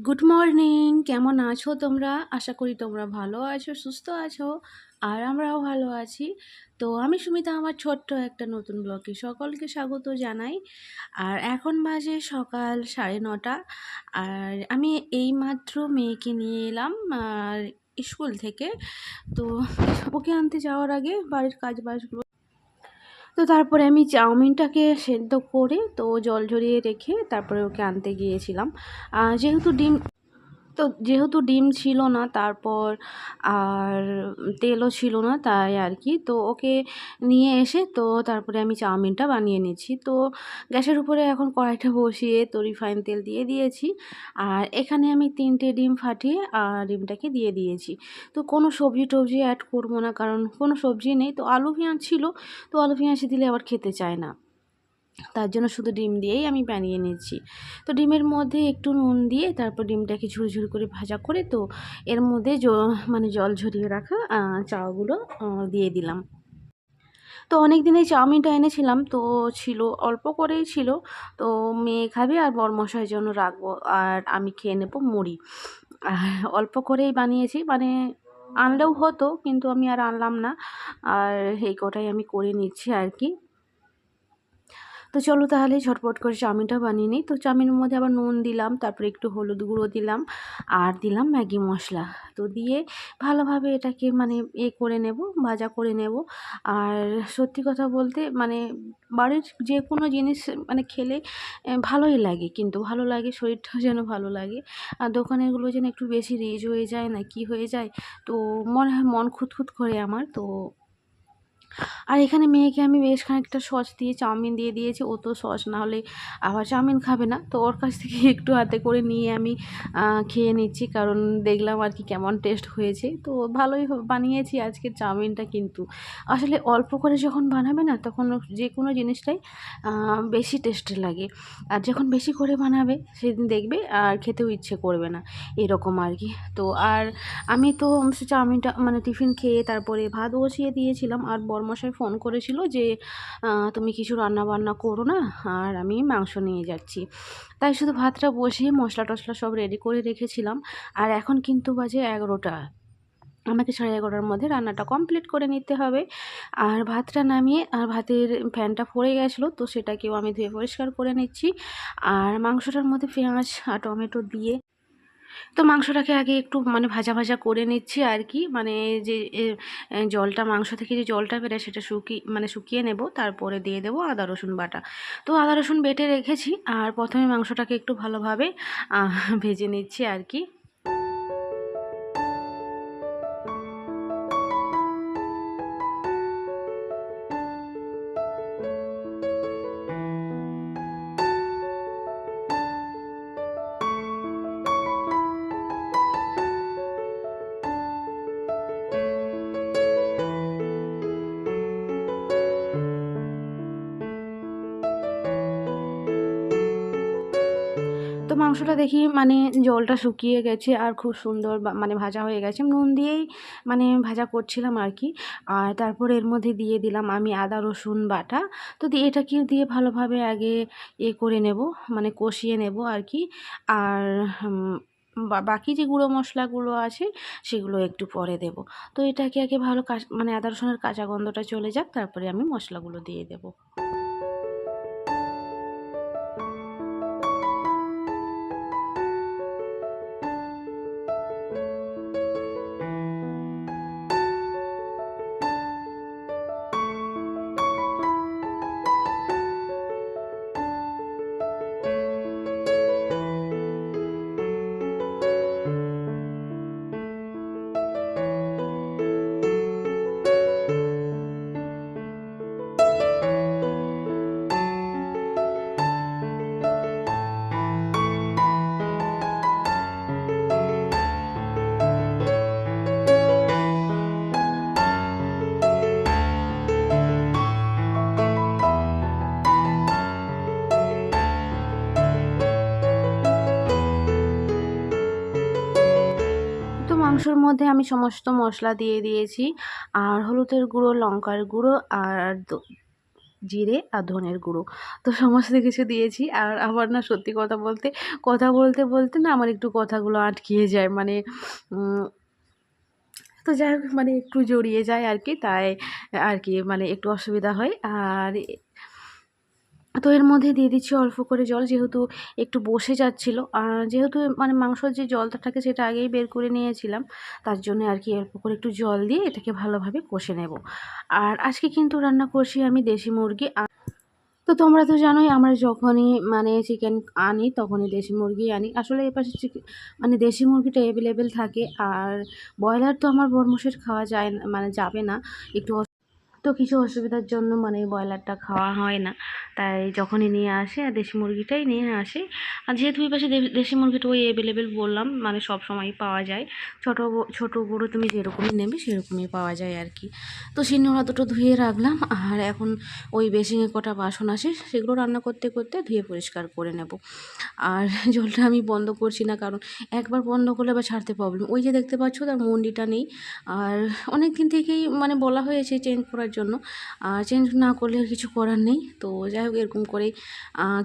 Good morning, কেমন আছো তোমরা? আশা করি তোমরা ভালো আছো, সুস্থ আছো। আর আমরাও ভালো আছি। তো আমি সুমিতা, আমার ছোট্ট একটা নতুন ব্লগে সকলকে স্বাগত জানাই। আর এখন বাজে সকাল 9:30। আর আমি এইমাত্র মেয়েকে নিয়ে এলাম আর স্কুল থেকে। তো ওকে আনতে যাওয়ার আগে বাড়ির কাজ বাজগুলো, তো তারপরে আমি চাউমিনটাকে সেদ্ধ করে তো জল ঝরিয়ে রেখে তারপরে ওকে আনতে গিয়েছিলাম। যেহেতু ডিম ছিল না, তারপর আর তেলও ছিল না, তাই আর কি। তো ওকে নিয়ে এসে তো তারপরে আমি চাউমিনটা বানিয়ে নিচ্ছি। তো গ্যাসের উপরে এখন কড়াইটা বসিয়ে তো রিফাইন তেল দিয়ে দিয়েছি। আর এখানে আমি 3টে ডিম ফাটিয়ে আর ডিমটাকে দিয়ে দিয়েছি। তো কোনো সবজি টবজি অ্যাড করবো না, কারণ কোনো সবজি নেই। তো আলু পেঁয়াজ ছিল, তো আলু পেঁয়াজ দিলে আবার খেতে চায় না, তার জন্য শুধু ডিম দিয়েই আমি বানিয়ে নিচ্ছি। তো ডিমের মধ্যে একটু নুন দিয়ে তারপর ডিমটাকে ঝুরঝুর করে ভাজা করে তো এর মধ্যে জল ঝরিয়ে রাখা চাউগুলো দিয়ে দিলাম। তো অনেক দিন এই চাউমিনটা এনেছিলাম, তো ছিল অল্প করেই ছিল। তো মেয়ে খাবে আর বরমশাইয়ের জন্য রাখবো, আর আমি খেয়ে নেবো মুড়ি। অল্প করেই বানিয়েছি, মানে আনলেও হতো, কিন্তু আমি আর আনলাম না। আর এই কটাই আমি করে নিচ্ছি আর কি। তো চলো তাহলে ঝটপট করে চাউমিনটা বানিয়ে নিই। তো চাউমিনের মধ্যে আবার নুন দিলাম, তারপরে একটু হলুদ গুঁড়ো দিলাম, আর দিলাম ম্যাগি মশলা। তো দিয়ে ভালোভাবে এটাকে করে নেব, ভাজা করে নেব। আর সত্যি কথা বলতে বাড়ির যে কোনো জিনিস খেলে ভালোই লাগে, কিন্তু ভালো লাগে, শরীরটাও যেন ভালো লাগে। আর দোকানেরগুলো যেন একটু বেশি রিচ হয়ে যায় না কি হয়ে যায়, তো মনে হয় মন খুঁতখুত করে আমার। তো আর এখানে মেয়েকে আমি বেশ খানিকটা সস দিয়ে চাউমিন দিয়ে দিয়েছি। ও তো সস না হলে আবার চাউমিন খাবে না। তো ওর কাছ থেকে একটু হাতে করে নিয়ে আমি খেয়ে নিচ্ছি, কারণ দেখলাম আর কি কেমন টেস্ট হয়েছে। তো ভালোই বানিয়েছি আজকের চাউমিনটা, কিন্তু আসলে অল্প করে যখন বানাবে না, তখন যে কোনো জিনিসটাই বেশি টেস্ট লাগে। আর যখন বেশি করে বানাবে সেদিন দেখবে আর খেতেও ইচ্ছে করবে না, এরকম আর কি। তো আর আমি তো চাউমিনটা টিফিন খেয়ে তারপরে ভাত বসিয়ে দিয়েছিলাম। আর বরমশাই ফোন করেছিল যে তুমি কিছু রান্না বান্না করো না, আর আমি মাংস নিয়ে যাচ্ছি। তাই শুধু ভাতটা বসিয়ে মশলা টশলা সব রেডি করে রেখেছিলাম। আর এখন কিন্তু বাজে 11টা, আমাকে 11:30টার মধ্যে রান্নাটা কমপ্লিট করে নিতে হবে। আর ভাতটা নামিয়ে, আর ভাতের ফ্যানটা পড়ে গেছিলো, তো সেটাকেও আমি ধুয়ে পরিষ্কার করে নিচ্ছি। আর মাংসটার মধ্যে পেঁয়াজ আর টমেটো দিয়ে তো মাংসটাকে আগে একটু ভাজা ভাজা করে নিচ্ছি আর কি। যে জলটা, মাংস থেকে যে জলটা বেরোয় সেটা শুকিয়ে নেব, তারপরে দিয়ে দেবো আদা রসুন বাটা। তো আদা রসুন বেটে রেখেছি, আর প্রথমে মাংসটাকে একটু ভালোভাবে ভেজে নিচ্ছি আর কি। তো মাংসটা দেখি জলটা শুকিয়ে গেছে আর খুব সুন্দর ভাজা হয়ে গেছে। নুন দিয়েই ভাজা করছিলাম আর কি। আর তারপরে এর মধ্যে দিয়ে দিলাম আমি আদা রসুন বাটা। তো এটাকে দিয়ে ভালোভাবে আগে করে নেব, কষিয়ে নেব আর কি। আর বাকি যে গুঁড়ো মশলাগুলো আছে সেগুলো একটু পরে দেব। তো এটাকে আগে ভালো আদা রসুনের কাঁচা গন্ধটা চলে যাক, তারপরে আমি মশলাগুলো দিয়ে দেবো। তো মাংসর মধ্যে আমি সমস্ত মশলা দিয়ে দিয়েছি, আর হলুদের গুঁড়ো, লঙ্কার গুঁড়ো, আর জিরে আর ধনের গুঁড়ো। তো সমস্ত কিছু দিয়েছি। আর আমার না সত্যি কথা বলতে, বলতে না আমার একটু কথাগুলো আটকিয়ে যায়। মানে উম তো যাই হোক মানে একটু জড়িয়ে যায় আরকি। তাই আরকি মানে একটু অসুবিধা হয়। আর তো এর মধ্যে দিয়ে দিচ্ছি অল্প করে জল, যেহেতু একটু বসে যাচ্ছিলো। আর যেহেতু মানে মাংসর যে জলটা থাকে সেটা আগেই বের করে নিয়েছিলাম, তার জন্য আর কি অল্প করে একটু জল দিয়ে এটাকে ভালোভাবে কষে নেব। আর আজকে কিন্তু রান্না করছি আমি দেশি মুরগি। তো তোমরা তো জানোই আমরা যখনই মানে চিকেন আনি তখনই দেশি মুরগি আনি। আসলে এপাশে মানে দেশি মুরগিটা এভেলেবেল থাকে। আর ব্রয়লার তো আমার বরমশাইয়ের খাওয়া যায় না, মানে যাবে না। একটু তো কিছু অসুবিধার জন্য মানে ব্রয়লারটা খাওয়া হয় না। তাই যখনই নিয়ে আসে আর দেশি মুরগিটাই নিয়ে আসে। আর যেহেতু এই পাশে দেশি মুরগিটা ওই অ্যাভেলেবেল বললাম, মানে সবসময়ই পাওয়া যায়। ছোটো বড়ো তুমি যেরকমই নেবে সেরকমই পাওয়া যায় আর কি। তো শিলনোড়া দুটো ধুয়ে রাখলাম। আর এখন ওই বেসিনে কটা বাসন আসে সেগুলো রান্না করতে করতে ধুয়ে পরিষ্কার করে নেব। আর জলটা আমি বন্ধ করছি না, কারণ একবার বন্ধ করলে আবার ছাড়তে প্রবলেম। ওই যে দেখতে পাচ্ছ তার মুন্ডিটা নেই। আর অনেক দিন থেকেই মানে বলা হয়েছে চেঞ্জ করার জন্য। আর চেঞ্জ না করলে আর কিছু করার নেই। তো যাই হোক এরকম করেই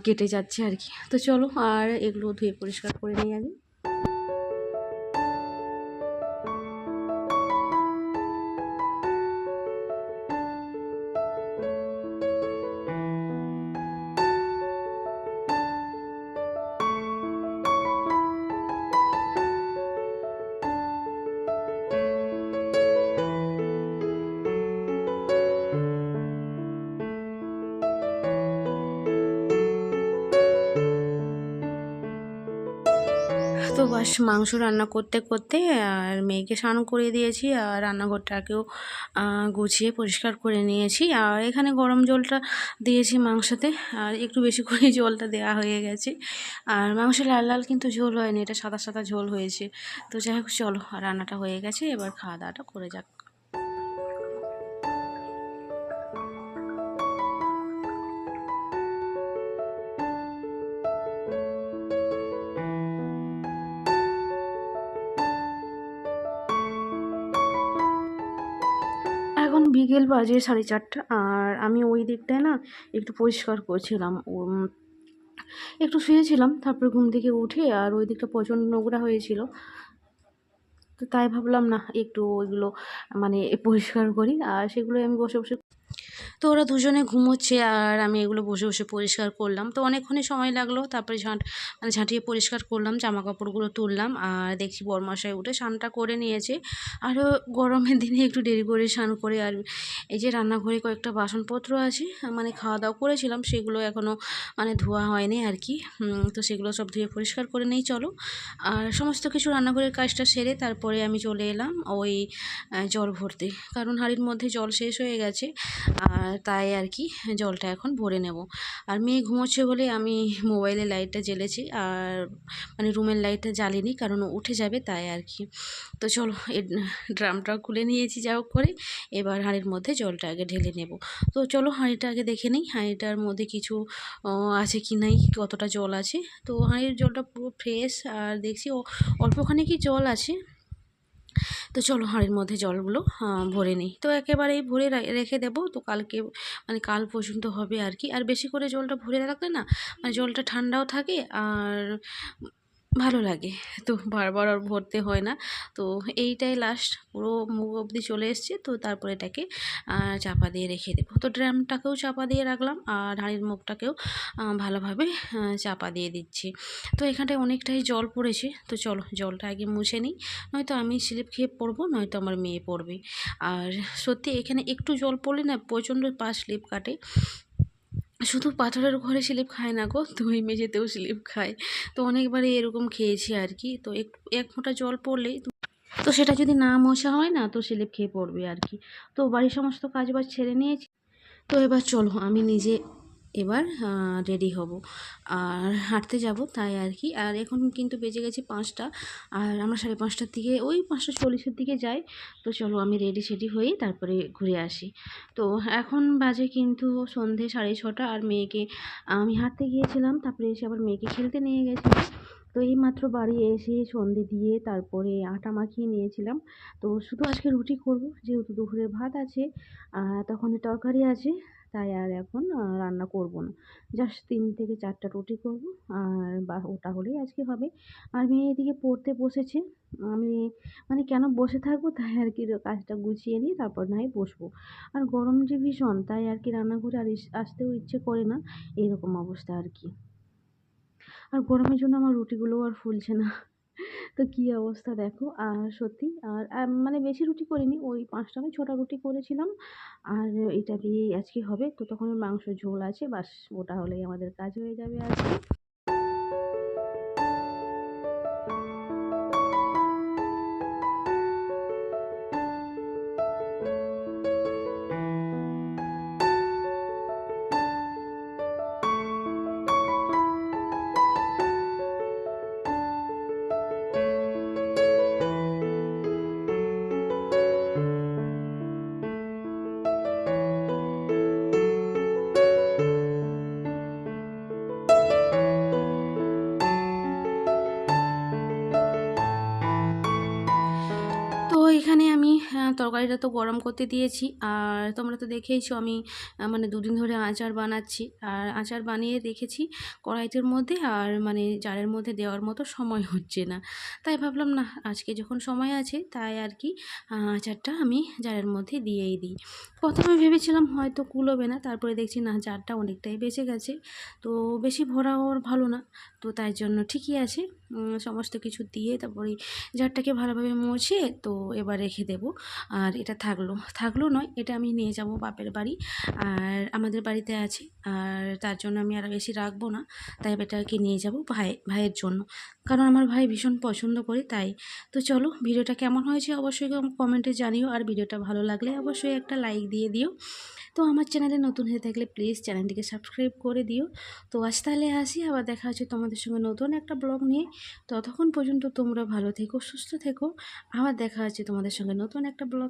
কেটে যাচ্ছে আর কি। তো চলো আর এগুলো ধুয়ে পরিষ্কার করে নিই আগে। তো বাস মাংস রান্না করতে করতে আর মেয়েকে স্নান করিয়ে দিয়েছি। আর রান্নাঘরটাকেও গুছিয়ে পরিষ্কার করে নিয়েছি। আর এখানে গরম জলটা দিয়েছি মাংসতে। আর একটু বেশি করে জলটা দেওয়া হয়ে গেছে। আর মাংস লাল লাল কিন্তু ঝোল হয়নি, এটা সাদা সাদা ঝোল হয়েছে। তো যাই হোক চলো, রান্নাটা হয়ে গেছে, এবার খাওয়া দাওয়াটা করে যাক। এখন বিকেল বাজে 4:30। আর আমি ওই দিকটায় না একটু পরিষ্কার করছিলাম। একটু শুয়েছিলাম, তারপরে ঘুম থেকে উঠে আর ওই দিকটা প্রচণ্ড নোংরা হয়েছিল। তো তাই ভাবলাম না একটু ওইগুলো মানে পরিষ্কার করি। আর সেগুলোই আমি বসে বসে, তো ওরা দুজনে ঘুমোচ্ছে আর আমি এগুলো বসে বসে পরিষ্কার করলাম। তো অনেকক্ষণই সময় লাগলো। তারপরে মানে ঝাঁটিয়ে পরিষ্কার করলাম, জামা কাপড়গুলো তুললাম। আর দেখছি বরমশাই উঠে স্নানটা করে নিয়েছে। আরও গরমের দিনে একটু দেরি করে স্নান করে। আর এই যে রান্নাঘরে কয়েকটা বাসনপত্র আছে, মানে খাওয়া দাওয়া করেছিলাম, সেগুলো এখনও মানে ধোয়া হয়নি আর কি। তো সেগুলো সব ধুয়ে পরিষ্কার করে নেই চলো। আর সমস্ত কিছু রান্নাঘরের কাজটা সেরে তারপরে আমি চলে এলাম ওই জল ভরতে, কারণ হাঁড়ির মধ্যে জল শেষ হয়ে গেছে। আর তাই আর কি জলটা এখন ভরে নেব। আর মেয়ে ঘুমোচ্ছে বলে আমি মোবাইলের লাইটটা জ্বেলেছি। আর মানে রুমের লাইটটা জ্বালিনি, কারণ ও উঠে যাবে তাই আর কি। তো চলো এই ড্রামটা খুলে নিয়েছি যা হোক করে। এবার হাঁড়ির মধ্যে জলটা আগে ঢেলে নেব। তো চলো হাঁড়িটা আগে দেখে নিই হাঁড়িটার মধ্যে কিছু আছে কি নাই, কতটা জল আছে। তো হাঁড়ির জলটা পুরো ফ্রেশ। আর দেখছি অল্পখানি কি জল আছে। তো চলো হাঁড়ির মধ্যে জলগুলো ভরে নিই। তো একেবারেই ভরে রেখে দেবো। তো কালকে মানে কাল পর্যন্ত হবে আর কি। আর বেশি করে জলটা ভরে রাখলে না মানে জলটা ঠান্ডাও থাকে আর ভালো লাগে। তো বারবার আর ভরতে হয় না। তো এইটাই লাস্ট, পুরো মুখ অবধি চলে এসছে। তো তারপরে এটাকে চাপা দিয়ে রেখে দেবো। তো ড্রামটাকেও চাপা দিয়ে রাখলাম আর হাঁড়ির মুখটাকেও ভালোভাবে চাপা দিয়ে দিচ্ছি। তো এখানটায় অনেকটাই জল পড়েছে। তো চলো জলটা আগে মুছে নিই, নয়তো আমি স্লিপ খেয়ে পড়বো, নয়তো আমার মেয়ে পড়বে। আর সত্যি এখানে একটু জল পড়লে না প্রচণ্ড পা স্লিপ কাটে। শুধু পাথরের ঘরে স্লিপ খায় না গো, দই মেঝেতেও স্লিপ খায়। তো অনেকবারই এরকম খেয়েছি আর কি। তো এক ফোঁটা জল পড়লেই তো সেটা যদি না মোছা হয় না তো স্লিপ খেয়ে পড়বে আর কি। তো বাড়ির সমস্ত কাজ বাজ ছেড়ে নিয়েছি। তো এবার চলো আমি নিজে এবার রেডি হব আর হাঁটতে যাব তাই আর কি। আর এখন কিন্তু বেজে গেছে 5টা। আর আমরা 5:30টার দিকে ওই 5:40-এর দিকে যাই। তো চলো আমি রেডি সেডি হয়ে তারপরে ঘুরে আসি। তো এখন বাজে কিন্তু সন্ধে 6:30। আর মেয়েকে আমি হাঁটতে গিয়েছিলাম, তারপরে এসে আবার মেয়েকে খেলতে নিয়ে গেছিলাম। তো এইমাত্র বাড়ি এসে সন্ধে দিয়ে তারপরে আটা মাখিয়ে নিয়েছিলাম। তো শুধু আজকে রুটি করব, যেহেতু দুপুরে ভাত আছে, তখন তরকারি আছে। তাই আর এখন রান্না করব না। জাস্ট ৩ থেকে ৪ টা রুটি করব। আর ওটা হলেই আজকে হবে। আর মেয়ে এদিকে পড়তে বসেছে। আমি মানে কেন বসে থাকবো তাই আরকি কাজটা গুছিয়ে নিয়ে তারপর না হয় বসবো। আর গরম যে ভীষণ তাই আরকি রান্নাঘরে আর আসতেও ইচ্ছে করে না। এরকম অবস্থা আরকি। আর গরমের জন্য আমার রুটিগুলোও আর ফুলছে না। তো কি অবস্থা দেখো। আর সত্যি আর মানে বেশি রুটি করিনি। ওই ৫ টা না ৬ টা রুটি করেছিলাম। আর এটা দিয়েই আজকে হবে। তো তখন মাংসের ঝোল আছে বাস, ওটা হলেই আমাদের কাজ হয়ে যাবে আজকে। তো এখানে আমি তরকারিটা তো গরম করতে দিয়েছি। আর তোমরা তো দেখেইছো আমি মানে ২ দিন ধরে আচার বানাচ্ছি। আর আচার বানিয়ে রেখেছি কড়াইতের মধ্যে, আর মানে জারের মধ্যে দেওয়ার মতো সময় হচ্ছে না। তাই ভাবলাম না আজকে যখন সময় আছে তাই আর কি আচারটা আমি জারের মধ্যে দিয়েই দিই। ১ম এ ভেবেছিলাম হয়তো কুলোবে না, তারপরে দেখছি না জারটা অনেকটাই বেঁচে গেছে। তো বেশি ভরাও আর ভালো না। তো তাই জন্য ঠিকই আছে। সমস্ত কিছু দিয়ে তারপরে জারটাকে ভালোভাবে মুছে তো এবার রেখে দেবো। আর এটা থাকলো নয়, এটা আমি নিয়ে যাব বাপের বাড়ি। আর আমাদের বাড়িতে আছে। আর তার জন্য আমি আর বেশি রাখবো না। তাই এটাকে নিয়ে যাব ভাইয়ের জন্য। কারণ আমার ভাই ভীষণ পছন্দ করে তাই। তো চলো ভিডিওটা কেমন হয়েছে অবশ্যই কমেন্টে জানিও। আর ভিডিওটা ভালো লাগলে অবশ্যই একটা লাইক দিয়ে দিও। তো আমার চ্যানেলে নতুন হয়ে থাকলে প্লিজ চ্যানেলটিকে সাবস্ক্রাইব করে দিও। তো আজ তাহলে আসি, আবার দেখা হচ্ছে তোমাদের সঙ্গে নতুন একটা ব্লগ নিয়ে। ততক্ষণ পর্যন্ত তোমরা ভালো থেকো, সুস্থ থেকো। আবার দেখা হচ্ছে তোমাদের সঙ্গে নতুন একটা ব্লগ